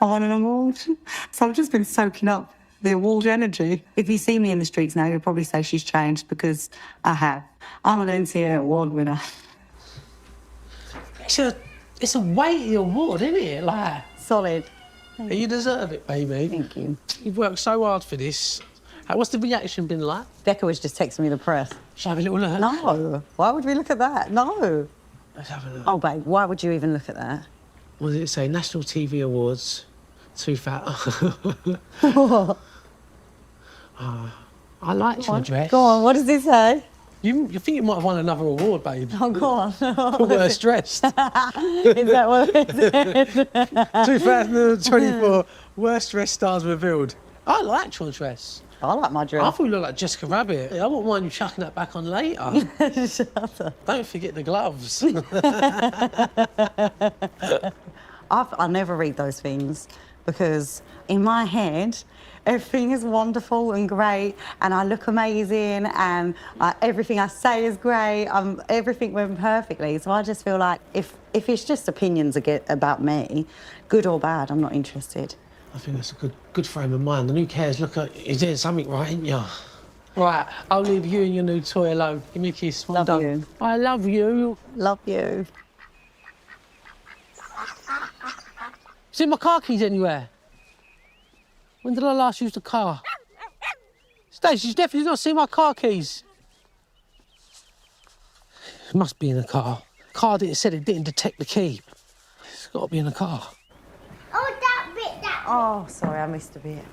I won an award. So I've just been soaking up the award energy. If you see me in the streets now, you'll probably say she's changed because I have. I'm an NCA award winner. It's a weighty award, isn't it? Like, Solid. you deserve it, baby. Thank you. You've worked so hard for this. What's the reaction been like? Becca was just texting me the press. Shall I have a little look? No. Why would we look at that? No. Let's have a look. Oh, babe, why would you even look at that? What did it say? National TV Awards. Too fat. I liked your dress. Go on, what does it say? You think you might have won another award, babe? Oh, go on. For worst dressed. Is that what it said? 2024 Worst Dressed Stars Revealed. I liked your dress. I like my dress. I thought you looked like Jessica Rabbit. I wouldn't mind you chucking that back on later. Shut up. Don't forget the gloves. I never read those things because in my head, everything is wonderful and great and I look amazing and everything I say is great. Everything went perfectly. So I just feel like if it's just opinions about me, good or bad, I'm not interested. I think that's a good frame of mind. And who cares? Look, you're doing something right, ain't you? Right, I'll leave you and your new toy alone. Give me a kiss. Well done. You. I love you. Love you. See my car keys anywhere? When did I last use the car? Stacey, she's definitely not seen my car keys. It must be in the car. The car said it didn't detect the key. It's got to be in the car. Oh, that bit, that Oh, sorry, I missed a bit.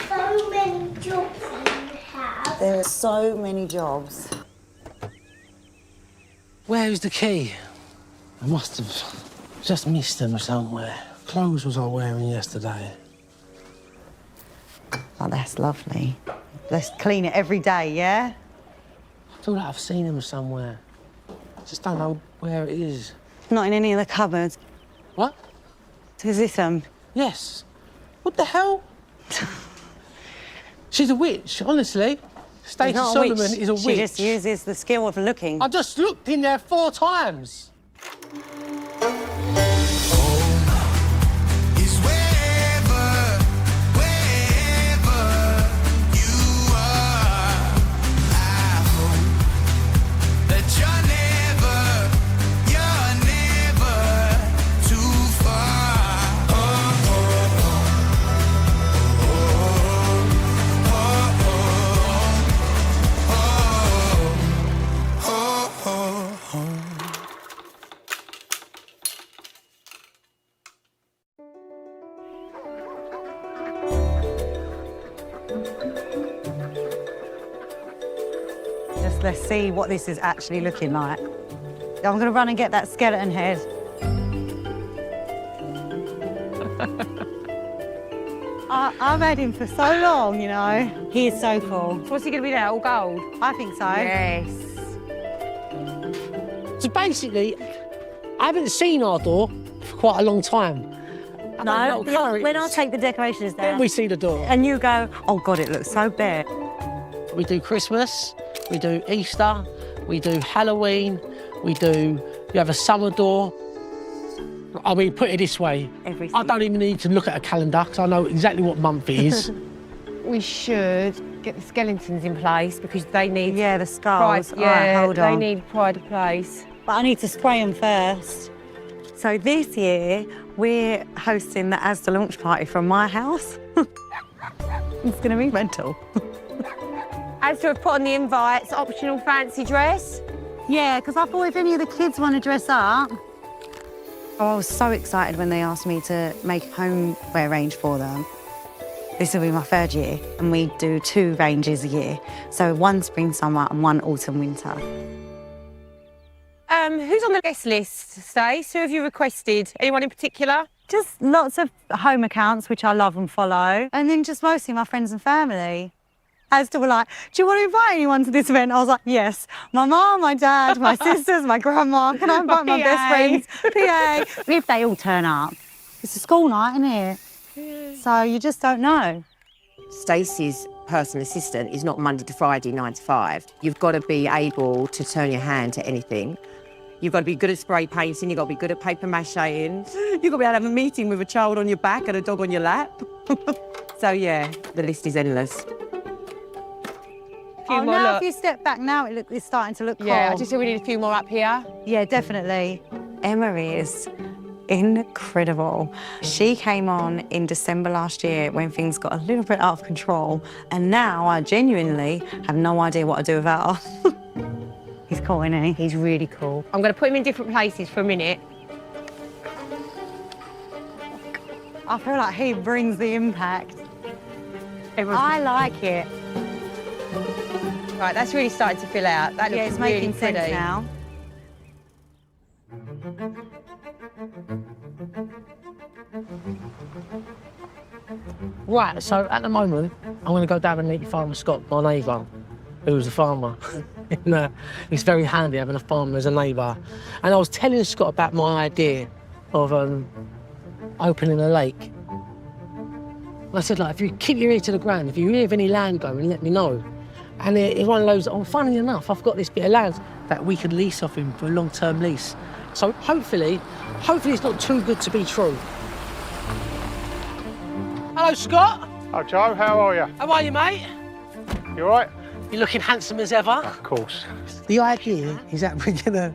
so many jobs you have. There are so many jobs. Where is the key? I must have just missed them somewhere. Clothes was I wearing yesterday? Oh, that's lovely. Let's clean it every day, yeah? I feel like I've seen them somewhere. I just don't know where it is. Not in any of the cupboards. What? Is this Yes. What the hell? She's a witch, honestly. Stacey Solomon is a witch. She just uses the skill of looking. I just looked in there 4 times. Let's see what this is actually looking like. I'm gonna run and get that skeleton head. I've had him for so long, you know. He is so cool. What's he going to be there, all gold? I think so. Yes. So basically, I haven't seen our door for quite a long time. No, when I take the decorations down, Then we see the door. and you go, oh God, it looks so bare. We do Christmas, we do Easter, we do Halloween, you have a summer door. I mean, put it this way, Everything. I don't even need to look at a calendar because I know exactly what month it is. We should get the skeletons in place because they need Yeah, the skulls. pride. Yeah, All right, hold they on. need pride of place. But I need to spray them first. So this year, we're hosting the Asda launch party from my house. It's gonna be mental. As to have put on the invites, optional fancy dress. Yeah, because I thought if any of the kids want to dress up. Oh, I was so excited when they asked me to make a homeware range for them. This will be my 3rd year, and we do 2 ranges a year. So 1 spring, summer, and 1 autumn, winter. Who's on the guest list, Stace? Who have you requested? Anyone in particular? Just lots of home accounts, which I love and follow, and then just mostly my friends and family. Asda were like, do you want to invite anyone to this event? I was like, yes. My mum, my dad, my sisters, my grandma. Can I invite my best friends? PA. If they all turn up. It's a school night, isn't it? Yeah. So you just don't know. Stacey's personal assistant is not Monday to Friday, 9 to 5. You've got to be able to turn your hand to anything. You've got to be good at spray painting, you've got to be good at paper macheing, you've got to be able to have a meeting with a child on your back and a dog on your lap. So yeah, the list is endless. Few Oh, more, now look. if you step back now, it's starting to look cool. Yeah, I just think we need a few more up here. Yeah, definitely. Emma is incredible. She came on in December last year when things got a little bit out of control, and now I genuinely have no idea what to do without her. He's cool, isn't he? He's really cool. I'm going to put him in different places for a minute. I feel like he brings the impact. I like it. Right, that's really starting to fill out. That Yeah, looks it's really making pretty. sense now. Right, so at the moment, I'm going to go down and meet Farmer Scott, my neighbour, who's a farmer. It's very handy having a farmer as a neighbour. And I was telling Scott about my idea of opening a lake. And I said, like, if you keep your ear to the ground, if you hear of any land going, let me know. And it's one of those, oh, funny enough, I've got this bit of land that we could lease off him for a long-term lease. So hopefully it's not too good to be true. Hello, Scott. Oh, Joe, how are you? How are you, mate? You all right? You're looking handsome as ever. Of course. The idea is that we're gonna,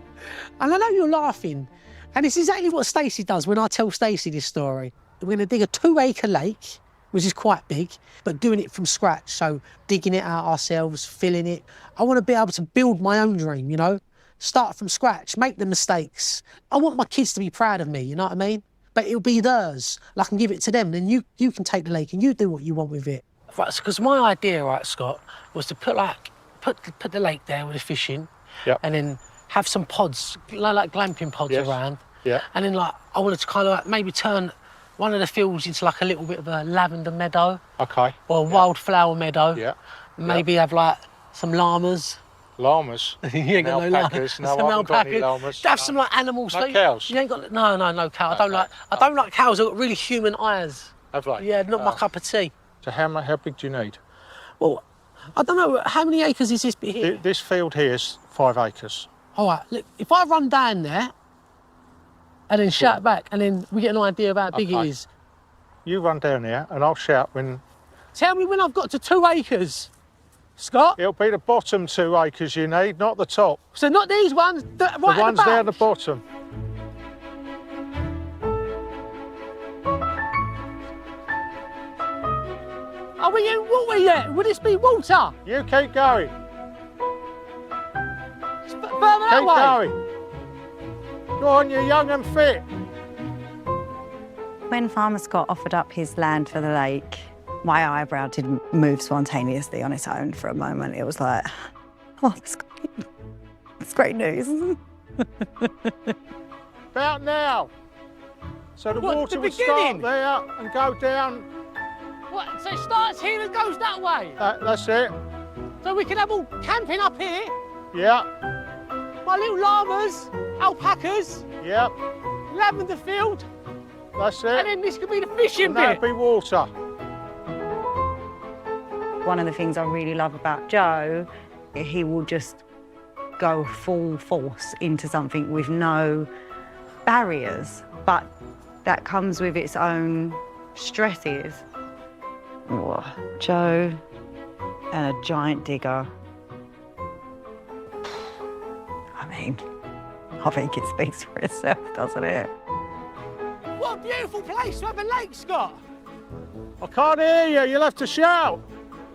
and I know you're laughing, and it's exactly what Stacey does when I tell Stacey this story. We're gonna dig a 2-acre lake, which is quite big, but doing it from scratch. So digging it out ourselves, filling it. I want to be able to build my own dream, you know? Start from scratch, make the mistakes. I want my kids to be proud of me, you know what I mean? But it'll be theirs. I can give it to them, then you can take the lake and you do what you want with it. Right, because my idea, right, Scott, was to put the lake there with the fishing, Yep. and then have some pods, like glamping pods Yes. around. Yeah. And then I wanted to kind of maybe turn one of the fields into like a little bit of a lavender meadow. Okay. Or a wildflower meadow. Yeah. Maybe have like some llamas. Llamas. You ain't got no Alpacas. No, some I haven't got any alpacas. llamas. Have some like animals. No like, cows? You ain't got no cow. I don't like cows. They've got really human eyes. Have they? Yeah, not my cup of tea. So how big do you need? Well, I don't know, how many acres is this bit here? This field here is 5 acres. All right, look, if I run down there and then shout back and then we get an idea of how big Okay. it is. You run down here and I'll shout when... Tell me when I've got to 2 acres, Scott. It'll be the bottom 2 acres you need, not the top. So not these ones, right The ones at the there at back. the bottom. Are we in water yet? Would this be water? You keep going. Further that Keep way. going. Go on, you're young and fit. When Farmer Scott offered up his land for the lake, my eyebrow didn't move spontaneously on its own for a moment. It was like, oh, that's great news. About now. So the What, water the will start beginning? there and go down. What? So it starts here and goes that way? That's it. So we can have all camping up here? Yeah, My little llamas, alpacas, yeah, lavender field, that's and it. then this could be the fishing And bit. that'll be water. One of the things I really love about Joe, he will just go full force into something with no barriers, but that comes with its own stresses. Oh, Joe and a giant digger. I mean, I think it speaks for itself, doesn't it? What a beautiful place to have a lake, Scott. I can't hear you, you'll have to shout.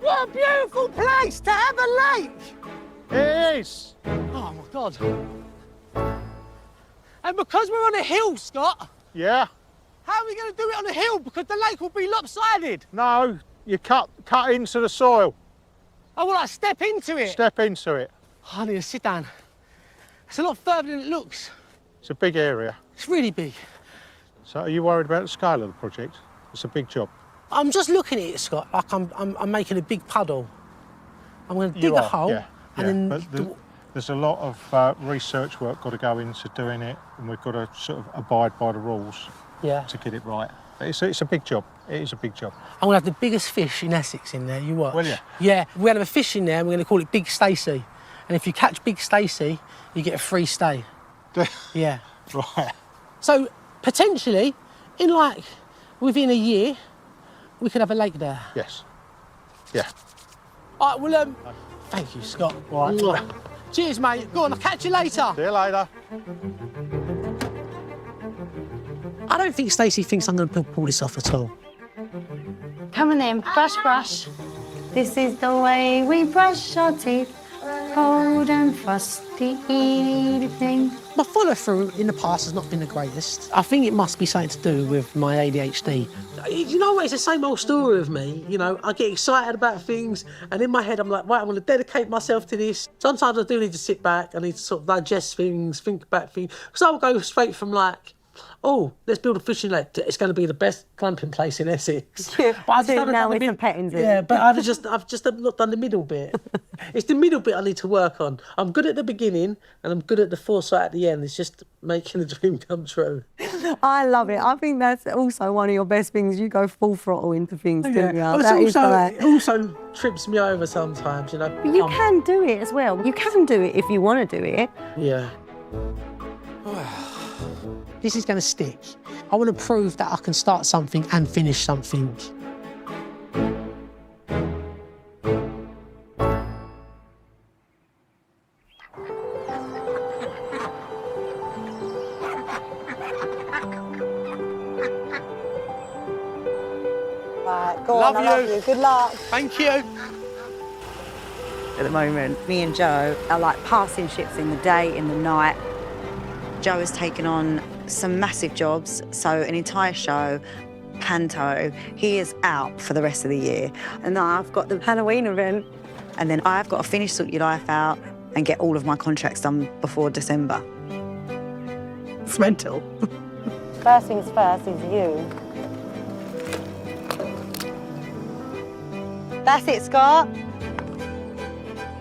What a beautiful place to have a lake. It is. Oh, my God. And because we're on a hill, Scott, Yeah. how are we going to do it on a hill? Because the lake will be lopsided. No, you cut into the soil. I will like step into it. Step into it. I need to sit down. It's a lot further than it looks. It's a big area. It's really big. So are you worried about the scale of the project? It's a big job. I'm just looking at it, Scott, like I'm making a big puddle. I'm going to dig You a are, hole yeah, and yeah. then... But there's a lot of research work got to go into doing it, and we've got to sort of abide by the rules Yeah. to get it right. But it's a big job. It is a big job. I'm going to have the biggest fish in Essex in there, you watch. Will you? Yeah, we're going to have a fish in there and we're going to call it Big Stacey. And if you catch Big Stacey, you get a free stay. Yeah. Right. So potentially, within a year, we could have a lake there. Yes. Yeah. All right, well, thank you, Scott. All right. Mwah. Cheers, mate. Go on, I'll catch you later. See you later. I don't think Stacey thinks I'm going to pull this off at all. Come on then, brush, brush. This is the way we brush our teeth. Cold and frosty evening. My follow-through in the past has not been the greatest. I think it must be something to do with my ADHD. You know what, it's the same old story with me. You know, I get excited about things, and in my head I'm like, right, I'm going to dedicate myself to this. Sometimes I do need to sit back, I need to sort of digest things, think about things. Because I'll go straight from like, oh, let's build a fishing lake. It's going to be the best glamping place in Essex. Yeah, but I've so now with some pettings in. Yeah, but I've just not done the middle bit. It's the middle bit I need to work on. I'm good at the beginning and I'm good at the foresight at the end. It's just making the dream come true. I love it. I think that's also one of your best things. You go full throttle into things, don't you? Well, That is like... it also trips me over sometimes, you know. But you can do it as well. You can do it if you want to do it. Yeah. This is going to stick. I want to prove that I can start something and finish something. Right, go on, I love you. Good luck. Thank you. At the moment, me and Joe are like passing ships in the day, in the night. Joe has taken on some massive jobs, so an entire show, Panto. He is out for the rest of the year. And then I've got the Halloween event, and then I've got to finish Sort Your Life Out and get all of my contracts done before December. It's mental. First things first is you. That's it, Scott.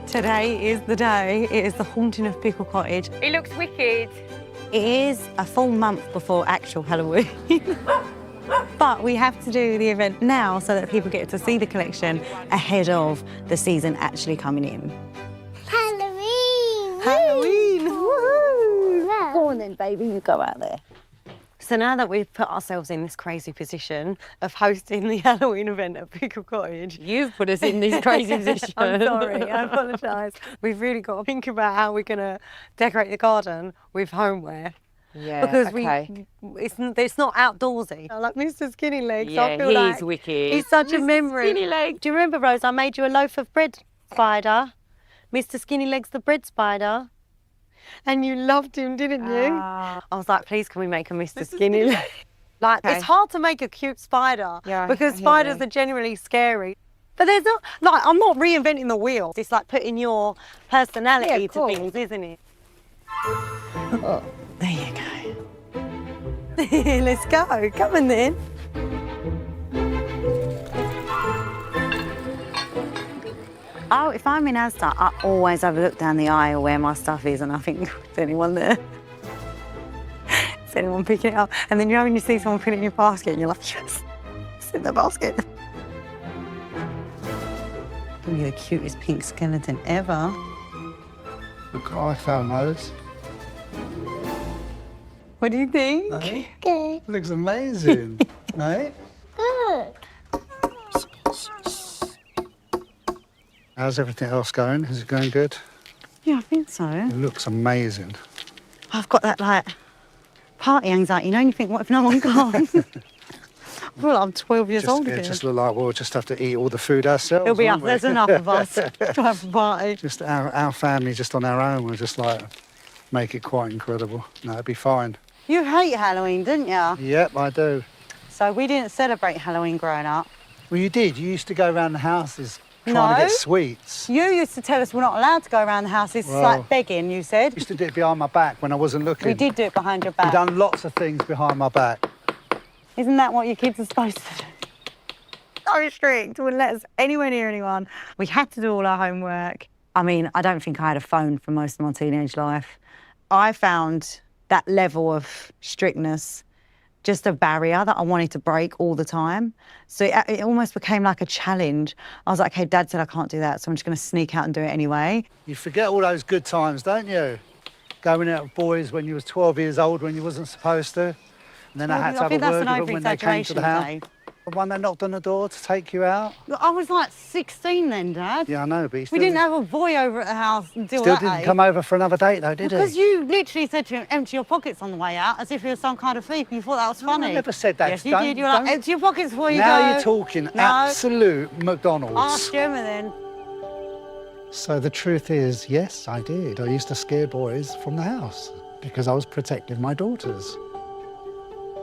Today is the day. It is the haunting of Pickle Cottage. It looks wicked. It is a full month before actual Halloween. But we have to do the event now so that people get to see the collection ahead of the season actually coming in. Halloween! Halloween! Woohoo! Yeah. Go on then, baby, you go out there. So now that we've put ourselves in this crazy position of hosting the Halloween event at Pickle Cottage, You've put us in this crazy position. I'm sorry, I apologise. We've really got to think about how we're going to decorate the garden with homeware. Yeah, Because okay. it's not outdoorsy. I like Mr. Skinny Legs. Yeah, I feel he's like wicked. he's such a memory. Skinny Legs. Do you remember, Rose? I made you a loaf of bread spider, Mr. Skinny Legs, the bread spider, and you loved him, didn't you? I was like, please, can we make a Mr. Skinny Legs? Like, Okay. it's hard to make a cute spider Yeah, because I hear spiders you. are generally scary. But there's not, like, I'm not reinventing the wheel. It's like putting your personality Yeah, to cool. things, isn't it? Oh, there you go. Let's go. Come on then. Oh, if I'm in Asda, I always have a look down the aisle where my stuff is and I think, is anyone there? Is anyone picking it up? And then you know when you see someone put it in your basket and you're like, yes, it's in the basket. You're the cutest pink skeleton ever. Look, I found those. What do you think? Good. Looks amazing, right? Good. How's everything else going? Is it going good? Yeah, I think so. It looks amazing. I've got that, like, party anxiety, you know, and you think, what if no one comes? Well, I'm 12 years old It again. just look like we'll just have to eat all the food ourselves. It'll be us, won't we? there's enough of us to have a party. Just our family, just on our own, we'll just like make it quite incredible. No, it'd be fine. You hate Halloween, didn't you? Yep, I do. So we didn't celebrate Halloween growing up. Well, you did. You used to go around the houses trying to No. get sweets. You used to tell us we're not allowed to go around the house. It's Well- like begging, you said. Used to do it behind my back when I wasn't looking. We did do it behind your We've back. done lots of things behind my back. Isn't that what your kids are supposed to do? So strict, wouldn't let us anywhere near anyone. We had to do all our homework. I mean, I don't think I had a phone for most of my teenage life. I found that level of strictness just a barrier that I wanted to break all the time. So it almost became like a challenge. I was like, okay, Dad said I can't do that, so I'm just going to sneak out and do it anyway. You forget all those good times, don't you? going out with boys when you was 12 years old when you wasn't supposed to. And then I had to I have think a that's word an with them when they came to over-exaggeration, the house. Dave. The one that knocked on the door to take you out. I was like 16 then, Dad. Yeah, I know, but he We still, didn't have a boy over at the house until still that didn't age. come over for another date though, did Because he? you literally said to him, empty your pockets on the way out, as if he was some kind of thief. You thought that was funny. I never said that. Yes, you Don't- did. You were like, don't- empty your pockets before you go. Now you're talking No. absolute McDonald's. Ask Gemma then. So the truth is, yes, I did. I used to scare boys from the house because I was protecting my daughters.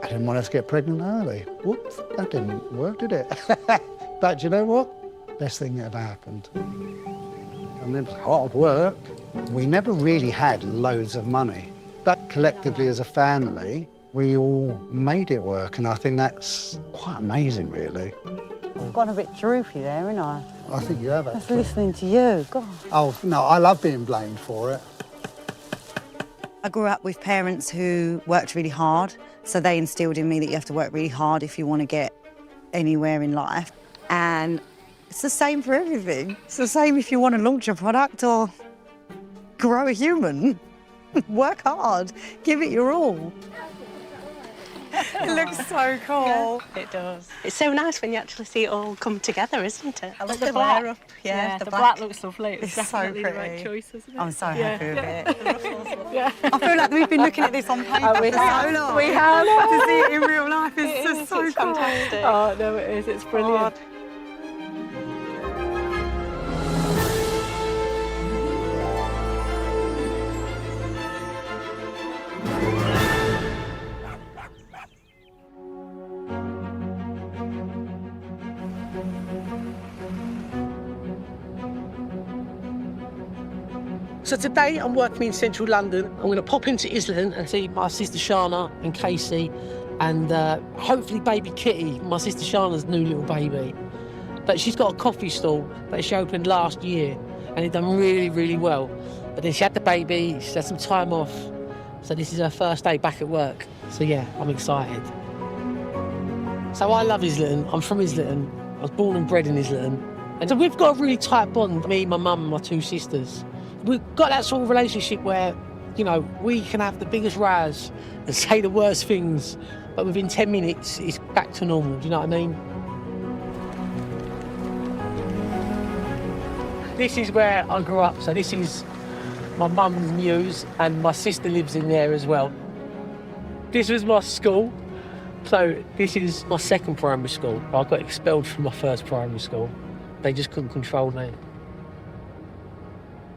I didn't want her to get pregnant early. Whoops, that didn't work, did it? But you know what? Best thing that ever happened. And it was hard work. We never really had loads of money, but collectively as a family, we all made it work, and I think that's quite amazing, really. I've gone a bit droopy there, haven't I? I think you have Just actually. listening to you. God. Oh, no, I love being blamed for it. I grew up with parents who worked really hard, so they instilled in me that you have to work really hard if you want to get anywhere in life. And it's the same for everything. It's the same if you want to launch a product or grow a human. Work hard, give it your all. It looks so cool. It does. It's so nice when you actually see it all come together, isn't it? I love the the black. black. Yeah, the the black. black looks lovely. It's It's so definitely the right pretty. choice, isn't it? I'm so happy with it. Yeah. I feel like we've been looking at this on paper we for so have. long. We have. To see it in real life is It just is, so it's cool. fantastic. Oh, no, it is. It's brilliant. So today I'm working in central London. I'm going to pop into Islington and see my sister Shana and Casey and hopefully baby Kitty, my sister Shana's new little baby. But she's got a coffee stall that she opened last year and it done really, really well. But then she had the baby, she had some time off. So this is her first day back at work. So yeah, I'm excited. So I love Islington. I'm from Islington. I was born and bred in Islington. And so we've got a really tight bond, me, my mum and my two sisters. We've got that sort of relationship where, you know, we can have the biggest rows and say the worst things, but within 10 minutes, it's back to normal. Do you know what I mean? This is where I grew up. So this is my mum's mews, and my sister lives in there as well. This was my school. So this is my second primary school. I got expelled from my first primary school. They just couldn't control me.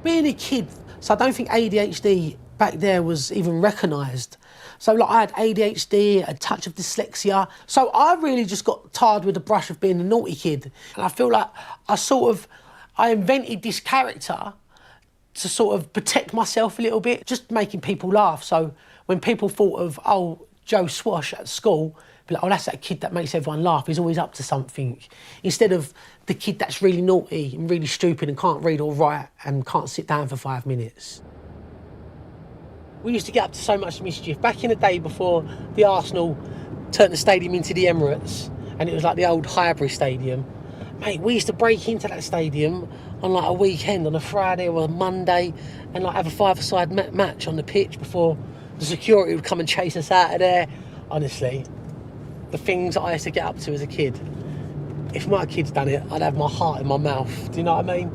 Being a kid, so I don't think ADHD back there was even recognised. So like I had ADHD, a touch of dyslexia. So I really just got tarred with the brush of being a naughty kid. And I feel like I invented this character to sort of protect myself a little bit, just making people laugh. So when people thought of, oh, Joe Swash at school, be like, oh, that's that kid that makes everyone laugh. He's always up to something. Instead of the kid that's really naughty and really stupid and can't read or write and can't sit down for 5 minutes. We used to get up to so much mischief. Back in the day before the Arsenal turned the stadium into the Emirates and it was like the old Highbury Stadium, mate, we used to break into that stadium on like a weekend, on a Friday or a Monday, and like have a five-a-side match on the pitch before the security would come and chase us out of there. Honestly, the things that I used to get up to as a kid, if my kids done it, I'd have my heart in my mouth. Do you know what I mean?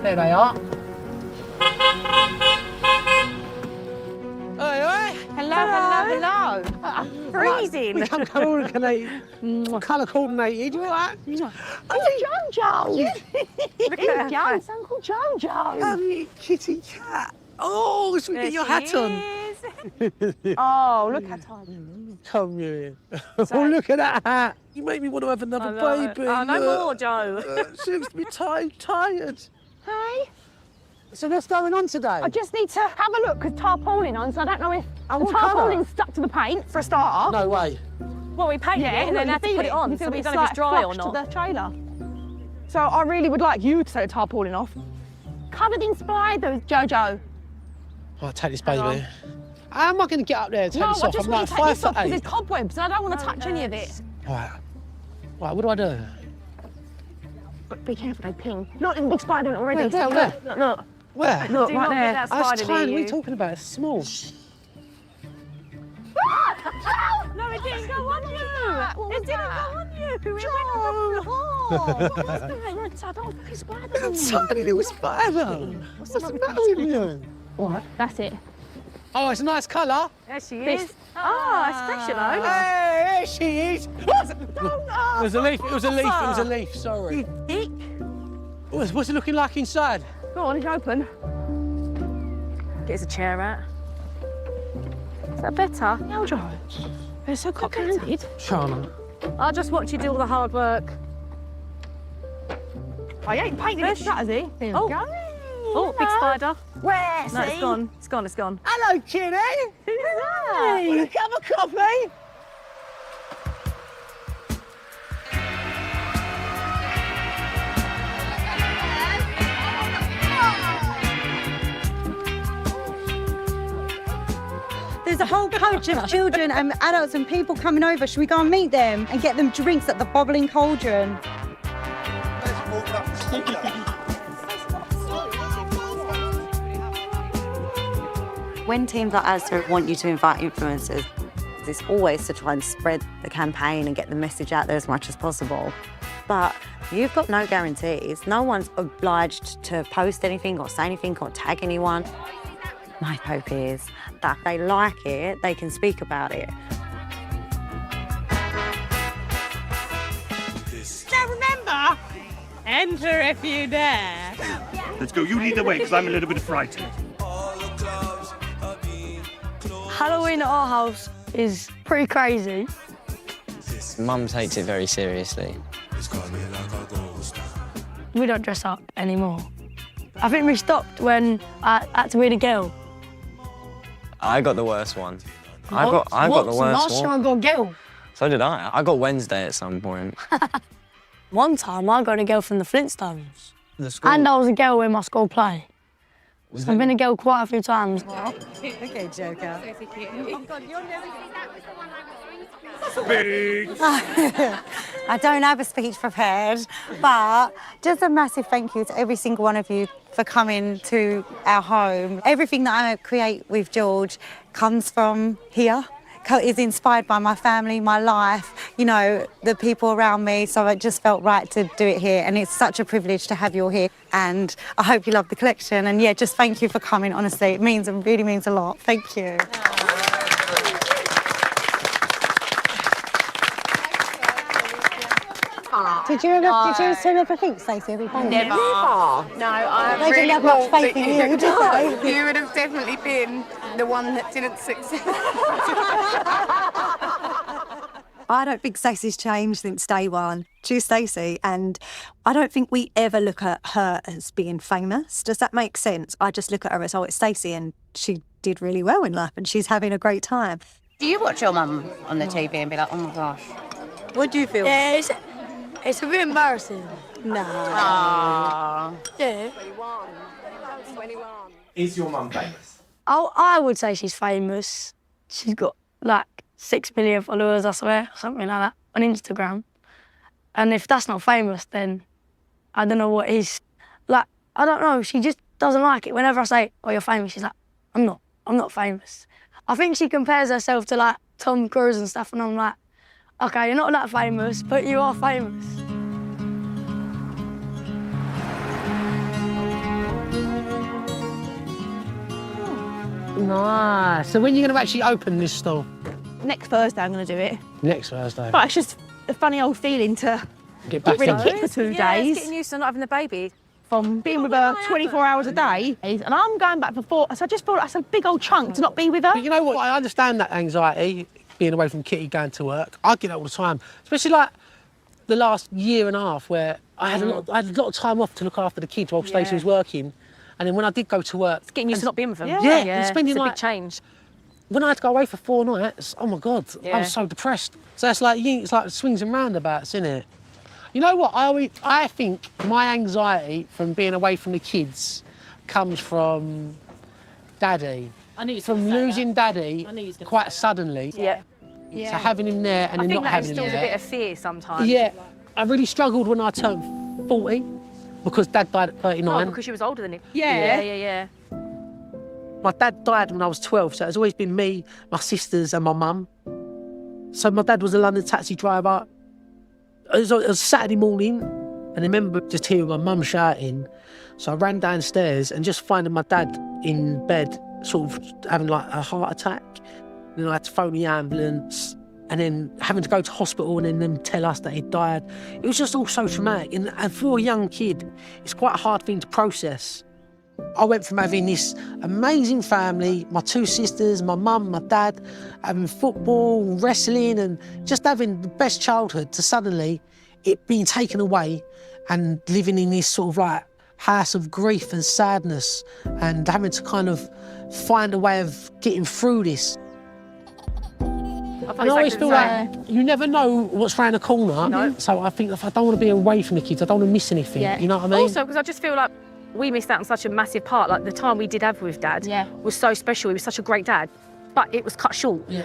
There they are. Hello. Freezing. We come colour coordinated. You all right? Jojo. Look at her. It's Uncle Jojo. Lovely kitty cat. Oh, should we get your hat on? Oh, look how tiny. Come here. Oh, look at that hat. You make me want to have another baby. Oh, no more, Joe. Seems to be tired. Hey, So what's going on today? I just need to have a look because tarpaulin on, so I don't know if the what colour? tarpaulin's stuck to the paint for a starter. No way. Well, we painted it and then had to put it on, so we don't know if it's dry or not. To the trailer. So I really would like you to take the tarpaulin off. Covered in spiders, Jojo. I'll take this baby. How am I going to get up there and take this off? I just I'm want like to take this off 5'8". because it's cobwebs and I don't want to touch any of it. Right, Right, what do I do? But be careful, they ping. Not in big spider in it already. Where? Look. Where? Look, Do right not there. get that Oh, it's spider tiny. near What are you you. talking about? It's small. No, it didn't go on you. It didn't go on you. It went Tiny little spider. What's the matter with you? What? That's it. Oh, it's a nice colour. There she is. Oh, it's special though. Hey, there she is. It was a leaf. It was a leaf. It was a leaf. Sorry. What's it looking like inside? Go on, it's open. Get us a chair out. Is that better? No, George. They're so cock-handed. Shana. I'll just watch you do all the hard work. I ain't painted it shut, is he? There Oh. we go. Oh, big spider. Where? No, it's gone. It's gone. It's gone. Hello, Kitty. Who's that? Want a cup of coffee? There's a whole coach of children and adults and people coming over. Should we go and meet them and get them drinks at the Bobbling Cauldron? When teams like Asda want you to invite influencers, it's always to try and spread the campaign and get the message out there as much as possible. But you've got no guarantees. No one's obliged to post anything or say anything or tag anyone. My hope is that if they like it, they can speak about it. Now remember, enter if you dare. Let's go. You lead the way, because I'm a little bit frightened. Halloween at our house is pretty crazy. Mum takes it very seriously. We don't dress up anymore. I think we stopped when I had to be the girl. I got the worst one. I got the worst Last time one. I got a girl. So did I. I got Wednesday at some point. One time I got a girl from the Flintstones. The school. And I was a girl in my school play. So I've been a girl quite a few times. Okay, Joker. Speech. I don't have a speech prepared, but just a massive thank you to every single one of you for coming to our home. Everything that I create with George comes from here. Is inspired by my family, my life, you know, the people around me. So it just felt right to do it here. And it's such a privilege to have you all here. And I hope you love the collection. And yeah, just thank you for coming, honestly. It really means a lot. Thank you. Did you ever think, Stacey? Never. No, I They didn't have much faith in you, did they? You would have definitely been the one that didn't succeed. I don't think Stacey's changed since day one. She's Stacey, and I don't think we ever look at her as being famous. Does that make sense? I just look at her as, oh, it's Stacey, and she did really well in life, and she's having a great time. Do you watch your mum on the TV and be like, oh my gosh? What do you feel? Yeah, it's a bit embarrassing. No. Yeah. 21. Is your mum famous? Oh, I would say she's famous. She's got like 6 million followers, I swear, something like that, on Instagram. And if that's not famous, then I don't know what is. Like, I don't know, she just doesn't like it. Whenever I say, oh, you're famous, she's like, I'm not famous. I think she compares herself to like Tom Cruise and stuff, and I'm like, okay, you're not that famous, but you are famous. Nice. So when are you going to actually open this store? Next Thursday I'm going to do it. Next Thursday. But it's just a funny old feeling to Get back rid in. of Kit for 2 Yeah, it's days. getting used to not having the baby. From being with her 24 hours a day, and I'm going back for 4. So I just feel like that's a big old chunk to not be with her. But you know what? I understand that anxiety, being away from Kitty, going to work. I get that all the time, especially like the last year and a half where I had a lot of time off to look after the kids while Stacey was working. And then when I did go to work... It's getting used to not being with them. And spending it's a like... big change. When I had to go away for 4 nights, oh my God, I Yeah. was so depressed. So it's like swings and roundabouts, isn't it? You know what? I think my anxiety from being away from the kids comes from Daddy. I knew you was From gonna say losing that. Daddy I knew you was gonna quite suddenly. Yeah. So having him there and I then think not that having him instills there. a bit of fear sometimes. Yeah, I really struggled when I turned 40 because Dad died at 39. Oh, because you was older than him. Yeah. Yeah. My dad died when I was 12, so it's always been me, my sisters and my mum. So my dad was a London taxi driver. It was Saturday morning, and I remember just hearing my mum shouting. So I ran downstairs and just finding my dad in bed, sort of having like a heart attack. Then I had to phone the ambulance, and then having to go to hospital and then them tell us that he died. It was just all so traumatic. And for a young kid, it's quite a hard thing to process. I went from having this amazing family, my two sisters, my mum, my dad, having football, wrestling, and just having the best childhood, to suddenly it being taken away and living in this sort of like house of grief and sadness and having to kind of find a way of getting through this. And I always feel like you never know what's round the corner. No. So I think if I don't want to be away from the kids, I don't want to miss anything. Yeah. You know what I mean? Also, because I just feel like we missed out on such a massive part. Like the time we did have with Dad was so special. He was such a great dad, but it was cut short. Yeah.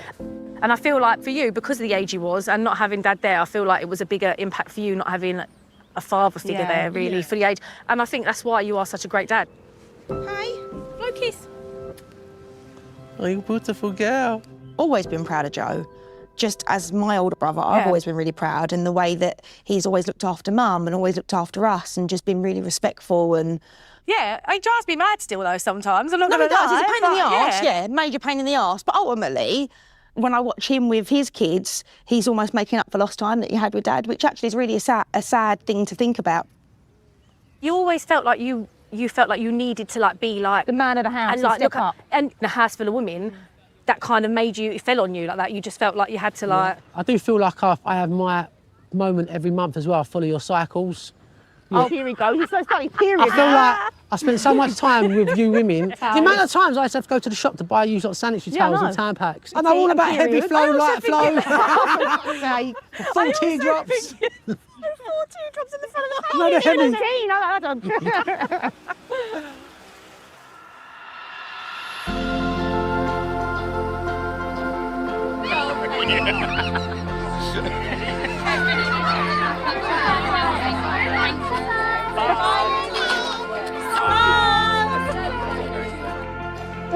And I feel like for you, because of the age he was and not having Dad there, I feel like it was a bigger impact for you not having a father figure there, really, for the age. And I think that's why you are such a great dad. Hi. Blow kiss. Oh, you beautiful girl. Always been proud of Joe. Just as my older brother, I've always been really proud in the way that he's always looked after Mum and always looked after us and just been really respectful and... Yeah, he drives me mad still, though, sometimes. I'm not No, going he to does. lie. He's a pain in the but arse, yeah, major pain in the arse. But ultimately, when I watch him with his kids, he's almost making up for lost time that he had with Dad, which actually is really a sad thing to think about. You always felt like you felt like you needed to be like The man of the house and and like step look up. and in a house full of women, that kind of made you, it fell on you like that. You just felt like you had to like. I do feel like I have my moment every month as well. I follow your cycles. Oh, here he goes. He's so starting period. I feel like I spend so much time with you women. The amount of times I used to have to go to the shop to buy you lot of sanitary towels and tan packs. I know all about heavy flow, light flow. Full teardrops. 4 teardrops in the front of the No, they're heavy. 17, I don't.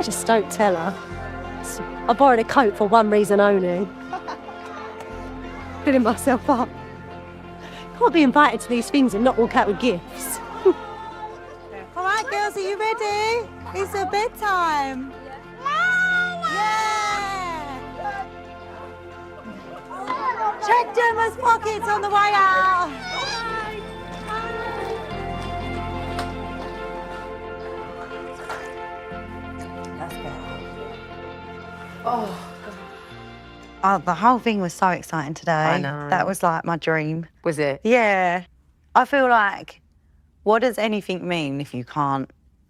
Just don't tell her. I borrowed a coat for one reason only. Filling myself up. Can't be invited to these things and not walk out with gifts. All right, girls, are you ready? It's a bedtime. Yeah. Check Gemma's pockets on the way out. Oh, the whole thing was so exciting today. I know. That was like my dream. Was it? Yeah. I feel like, what does anything mean if you can't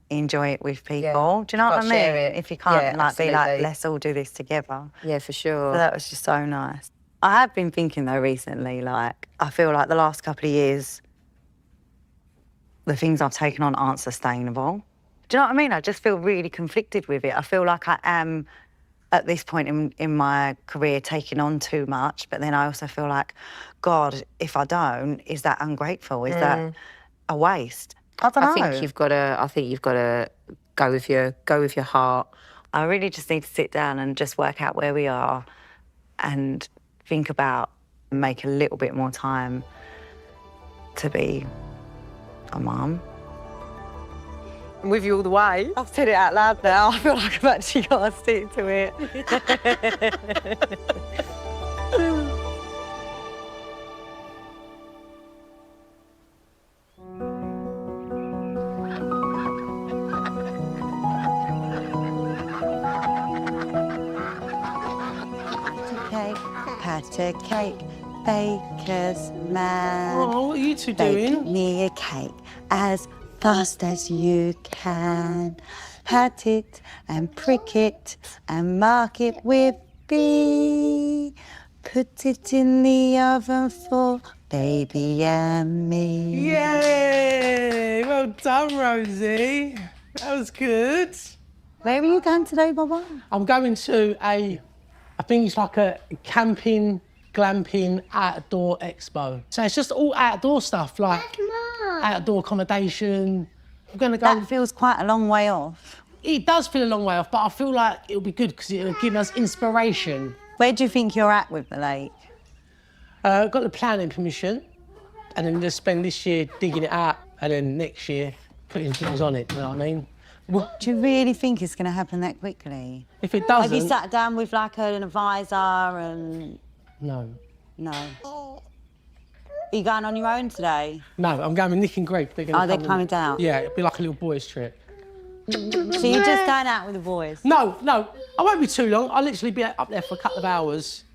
enjoy it with people? Do you know what I Can't mean? share it. If you can't Yeah, be like, absolutely. let's all do this together. Yeah, for sure. So that was just so nice. I have been thinking though recently, like, I feel like the last couple of years, the things I've taken on aren't sustainable. Do you know what I mean? I just feel really conflicted with it. I feel like I am, at this point in my career, taking on too much, but then I also feel like, God, if I don't, is that ungrateful? Is that a waste? I don't know. I think you've got to go with your heart. I really just need to sit down and just work out where we are and think about and make a little bit more time to be a mum. I'm with you all the way. I've said it out loud now. I feel like I've actually got to stick to it. Pat a cake, baker's man. Oh, what are you two Bake doing? me a cake as fast as you can. Pat it and prick it and mark it with B. Put it in the oven for baby and me. Yay! Well done, Rosie. That was good. Where are you going today, Baba? I'm going to a I think it's like a camping, glamping, outdoor expo. So it's just all outdoor stuff, like outdoor accommodation. We're going to go... That feels quite a long way off. It does feel a long way off, but I feel like it'll be good because it'll give us inspiration. Where do you think you're at with the lake? Got the planning permission, and then just spend this year digging it out, and then next year putting things on it, you know what I mean? Do you really think it's going to happen that quickly? If it doesn't... Have you sat down with like an advisor and... No. No. Are you going on your own today? No, I'm going with Nick and Greg. They're They're coming down? Yeah, it'll be like a little boys' trip. So you're just going out with the boys? No, I won't be too long. I'll literally be up there for a couple of hours.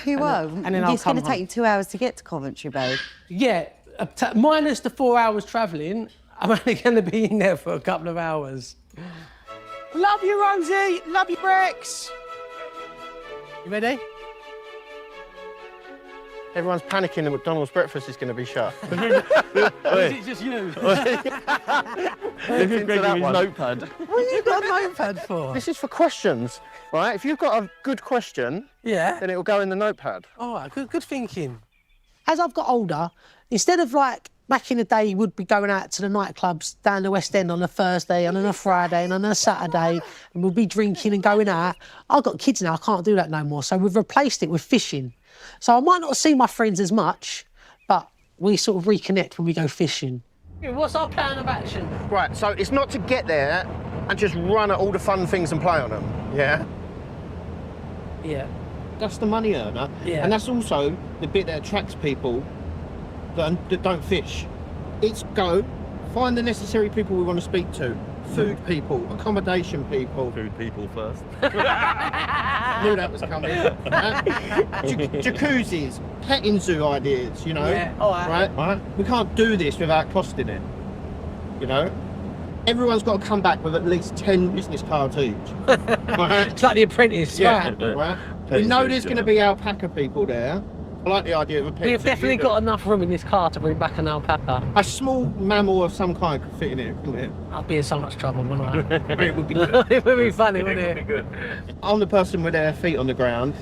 You won't? And then I'll It's come going to take you 2 hours to get to Coventry, babe. Yeah, minus the 4 hours travelling, I'm only going to be in there for a couple of hours. Love you, Rosie. Love you, Rex. You ready? Everyone's panicking that McDonald's breakfast is going to be shut. Is it just you? Into that one. Notepad. What have you got a notepad for? This is for questions, right? If you've got a good question, then it'll go in the notepad. All right, good thinking. As I've got older, instead of like back in the day, you would be going out to the nightclubs down the West End on a Thursday and on a Friday and on a Saturday, and we'll be drinking and going out. I've got kids now, I can't do that no more, so we've replaced it with fishing. So I might not see my friends as much, but we sort of reconnect when we go fishing. What's our plan of action? Right, so it's not to get there and just run at all the fun things and play on them, yeah? Yeah. That's the money earner. Yeah. And that's also the bit that attracts people that don't fish. It's go, find the necessary people we want to speak to. Food people, accommodation people. Food people first. Knew that was coming. Jacuzzis, petting zoo ideas, you know? Yeah, all right. Right? We can't do this without costing it, you know? Everyone's got to come back with at least 10 business cards each. Right? It's like The Apprentice, yeah, right? right? We know there's going to be alpaca people there. I like the idea of a pet. We've definitely got enough room in this car to bring back an alpaca. A small mammal of some kind could fit in it, couldn't it? I'd be in so much trouble, wouldn't I? It would be good. It would be funny, wouldn't it? I'm the person with their feet on the ground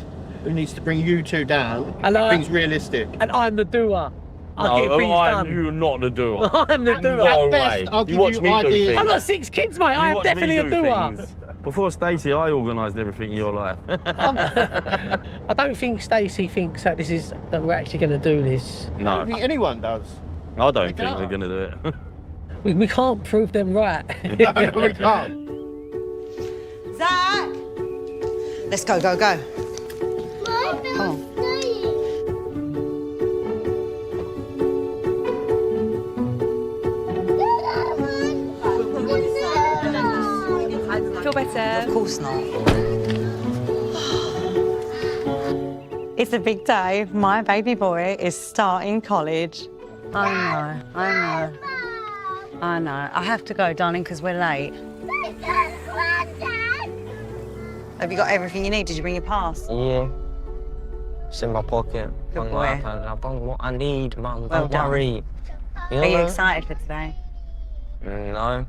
who needs to bring you two down. Things realistic. And I'm the doer. I get things done. You're not the doer. I'm the doer. No At best, way. I'll give watch you me do ideas. things. I've got 6 kids, mate. I am watch definitely me a do doer. things. Before Stacey, I organised everything in your life. I don't think Stacey thinks that that we're actually going to do this. I don't think anyone does. I don't think they're going to do it. We can't prove them right. No, we can't. Zach! Let's go. Come on. Feel better? Of course not. It's a big day. My baby boy is starting college. I know. I have to go, darling, because we're late. Have you got everything you need? Did you bring your pass? Yeah. It's in my pocket. Good boy. I've done what I need, Mum. Well Don't done. worry. Are you excited for today? No. No.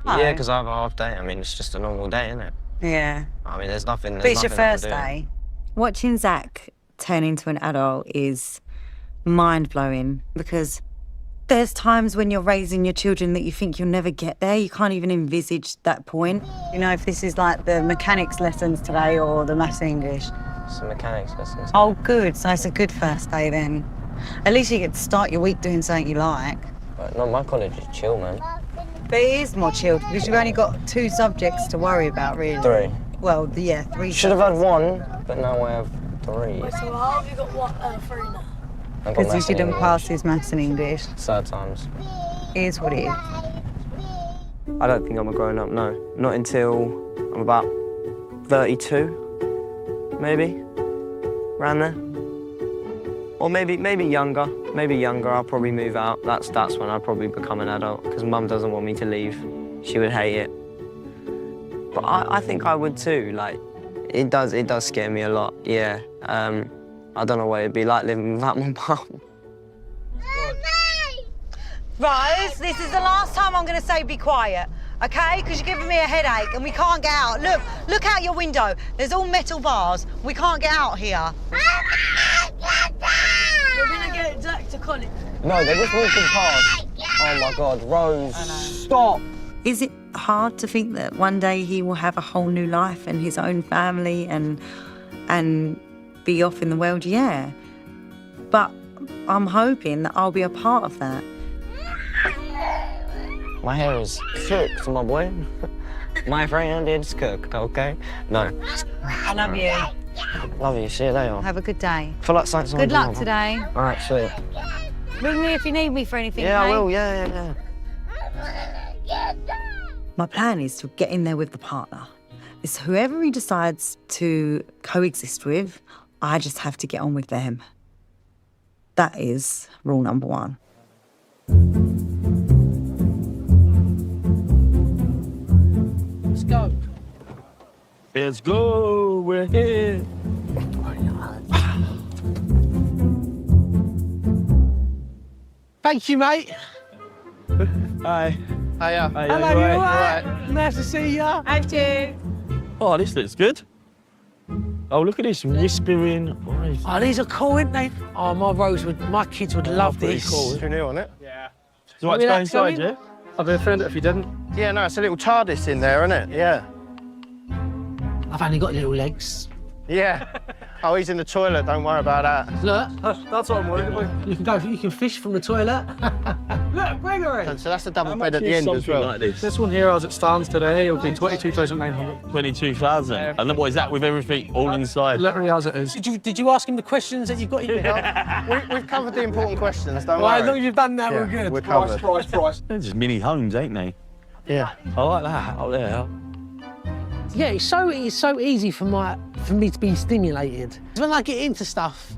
Yeah, because I have a half day. I mean, it's just a normal day, isn't it? Yeah. I mean, there's nothing. But it's your nothing I can first do. day. Watching Zach turn into an adult is mind-blowing because there's times when you're raising your children that you think you'll never get there. You can't even envisage that point. You know, if this is like the mechanics lessons today or the maths and English. It's the mechanics lessons. Oh, good. So it's a good first day then. At least you get to start your week doing something you like. But no, my college is chill, man. But it is more chilled because you've only got 2 subjects to worry about, really. 3. Well, yeah, 3 Should have had 1, but now I have 3. So how have you got 3 now? I've got Because he maths and didn't English. pass his maths and English. Sad times. It is what it is. I don't think I'm a grown up, no. Not until I'm about 32, maybe. Around there. Or maybe younger. Maybe younger, I'll probably move out. That's when I'll probably become an adult, because Mum doesn't want me to leave. She would hate it. But I think I would too, like, it does scare me a lot, yeah. I don't know what it'd be like living without my mum. Rose, this is the last time I'm going to say be quiet. okay? Because you're giving me a headache and we can't get out. Look out your window. There's all metal bars. We can't get out here. We're gonna get Jack to call it. No, they're just walking past. Oh my God, Rose, stop. Is it hard to think that one day he will have a whole new life and his own family and be off in the world? Yeah. But I'm hoping that I'll be a part of that. My hair is cooked, my boy. My friend is cooked, okay? No. I love you. Love you, see you later. Have a good day. Feel like something's Good luck today. All right, sweet. Ring me if you need me for anything, Yeah, hey? I will, yeah. My plan is to get in there with the partner. It's whoever he decides to coexist with, I just have to get on with them. That is rule number one. Let's go. Let's go. We're here. Thank you, mate. Hi. Hiya. Hi, Hello, you all right? Nice to see you. And you. Oh, this looks good. Oh, look at this whispering. Oh, these are cool, aren't they? Oh, my kids would love pretty this. cool. Too new on it? Yeah. Do you want to go inside, yeah? I'd be offended if you didn't. Yeah, no, it's a little TARDIS in there, isn't it? Yeah. I've only got little legs. Yeah. Oh, he's in the toilet, don't worry about that. Look. That's what I'm worried about. You can fish from the toilet. Look, Gregory. So that's the double bed at the end as well. Like this. This one here, as it stands today, will be 22,900. 22,000. And then what is that with everything all inside? Literally as it is. Did you ask him the questions that you've got here? We've covered the important questions, don't Well, worry. as long as you've done that, Yeah, we're good. we're covered. Price. They're just mini homes, ain't they? Yeah. I like that up there. Yeah, it's so easy for me to be stimulated. When I get into stuff,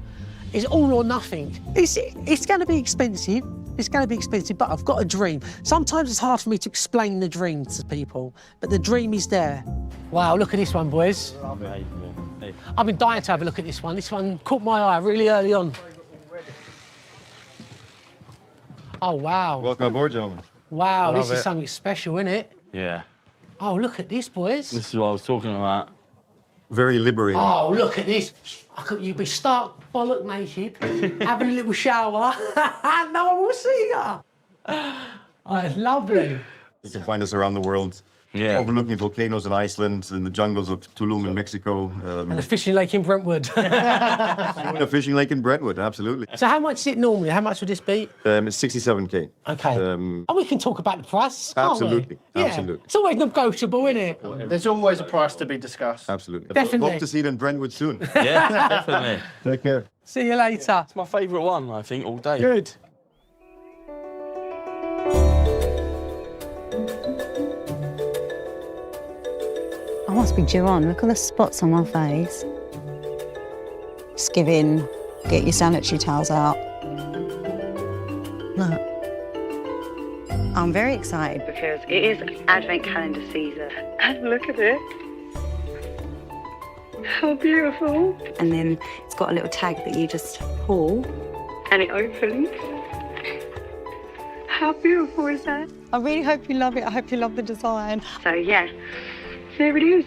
it's all or nothing. It's going to be expensive. It's going to be expensive, but I've got a dream. Sometimes it's hard for me to explain the dream to people, but the dream is there. Wow, look at this one, boys. I've been dying to have a look at this one. This one caught my eye really early on. Oh, wow. Welcome aboard, gentlemen. Wow, this is something special, isn't it? Yeah. Oh, look at this, boys. This is what I was talking about. Very liberating. Oh, look at this. You'd be stark bollock naked, having a little shower. No one will see you. Oh, it's lovely. You can find us around the world. Yeah. Overlooking volcanoes in Iceland, in the jungles of Tulum in Mexico. And a fishing lake in Brentwood. a fishing lake in Brentwood, absolutely. So how much is it normally? How much would this be? It's 67K. Okay. Oh, we can talk about the price, can't Absolutely, we? Yeah. absolutely. It's always negotiable, isn't it? There's always a price to be discussed. Absolutely. Definitely. Hope to see you in Brentwood soon. Yeah, definitely. Take care. See you later. It's my favourite one, I think, all day. Good. I must be due on. Look at the spots on my face. Just get your sanitary towels out. Look. I'm very excited because it is Advent calendar season. And look at it. How beautiful. And then it's got a little tag that you just pull and it opens. How beautiful is that? I really hope you love it. I hope you love the design. So yeah, there it is.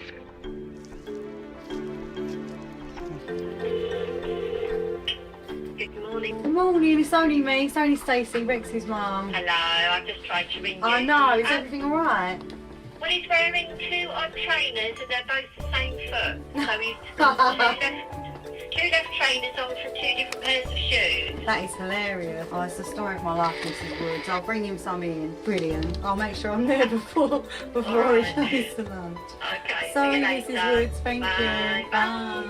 Good morning. Good morning, it's only me. It's only Stacey, Rex's mum. Hello, I've just tried to ring you. I know, is everything all right? Well, he's wearing two odd trainers and they're both the same foot. So he's got two left trainers on from two different pairs of shoes. That is hilarious. Oh, it's the story of my life, Mrs. Woods. I'll bring him some in. Brilliant. I'll make sure I'm there before he goes to lunch. Okay, Sorry, see you Mrs. later. Woods. Thank Bye. you. Bye.